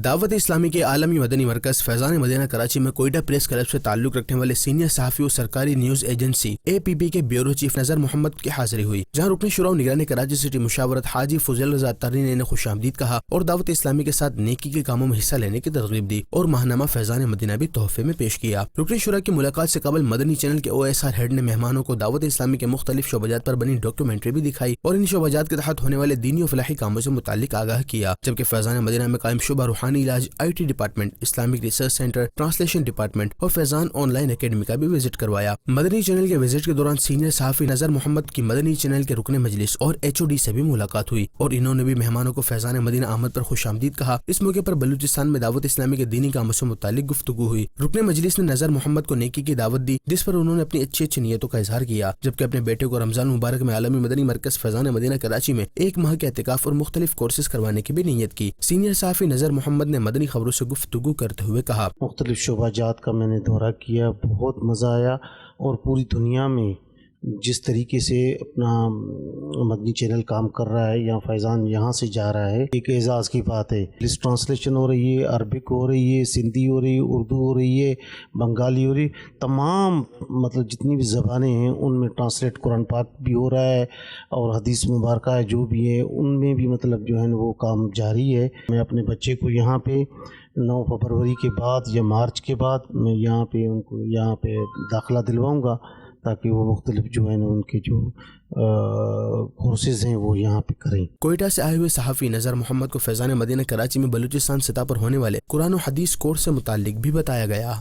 دعوت اسلامی کے عالمی مدنی مرکز فیضان مدینہ کراچی میں کوئٹہ پریس کلب سے تعلق رکھنے والے سینئر صحافی و سرکاری نیوز ایجنسی APP کے بیورو چیف نذر محمد کی حاضری ہوئی، جہاں رکن شورا و نگران کراچی سٹی مشاورت حاجی فضل رضا ترین نے خوش آمدید کہا اور دعوت اسلامی کے ساتھ نیکی کے کاموں میں حصہ لینے کی ترغیب دی اور ماہنامہ فیضان مدینہ بھی تحفے میں پیش کیا۔ رکن شورا کی ملاقات سے قبل مدنی چینل کے OSR ہیڈ نے مہمانوں کو دعوت اسلامی کے مختلف شعبجات پر بنی ڈاکیومنٹری بھی دکھائی اور ان شعبجات کے تحت ہونے والے دینی و فلاحی کاموں سے متعلق آگاہ کیا، جبکہ فیضان مدینہ میں قائم شعبہ روحانی علاج، IT department, Islamic research centre, translation department اور فیضان آن لائن اکیڈمی کا بھی وزٹ کروایا۔ مدنی چینل کے وزٹ کے دوران سینئر صحافی نذر محمد کی مدنی چینل کے رکن مجلس اور HOD سے بھی ملاقات ہوئی اور انہوں نے بھی مہمانوں کو فیضان مدینہ آمد پر خوش آمدید کہا۔ اس موقع پر بلوچستان میں دعوت اسلامی کے دینی کاموں سے متعلق گفتگو ہوئی۔ رکن مجلس نے نذر محمد کو نیکی کی دعوت دی، جس پر انہوں نے اپنی اچھی نیتوں کا اظہار کیا، جبکہ اپنے بیٹے کو رمضان مبارک میں عالمی مدنی مرکز فیضان مدینہ کراچی میں 1 ماہ کے اعتکاف اور مختلف کورسز کروانے کی بھی نیت کی۔ سینئر صحافی نذر محمد نے مدنی خبروں سے گفتگو کرتے ہوئے کہا، مختلف شعبہ جات کا میں نے دورہ کیا، بہت مزہ آیا اور پوری دنیا میں جس طریقے سے اپنا مدنی چینل کام کر رہا ہے یا فیضان یہاں سے جا رہا ہے، ایک اعزاز کی بات ہے۔ اس ٹرانسلیشن ہو رہی ہے، عربک ہو رہی ہے، سندھی ہو رہی ہے، اردو ہو رہی ہے، بنگالی ہو رہی ہے، تمام مطلب جتنی بھی زبانیں ہیں ان میں ٹرانسلیٹ قرآن پاک بھی ہو رہا ہے اور حدیث مبارکہ ہے جو بھی ہے ان میں بھی مطلب جو ہے وہ کام جاری ہے۔ میں اپنے بچے کو یہاں پہ 9 فروری کے بعد یا مارچ کے بعد میں یہاں پہ ان کو یہاں پہ داخلہ دلواؤں گا تاکہ وہ مختلف جو ہے ان کے جو کورسز ہیں وہ یہاں پہ کریں۔ کوئٹہ سے آئے ہوئے صحافی نذر محمد کو فیضان مدینہ کراچی میں بلوچستان سطح پر ہونے والے قرآن و حدیث کورس سے متعلق بھی بتایا گیا۔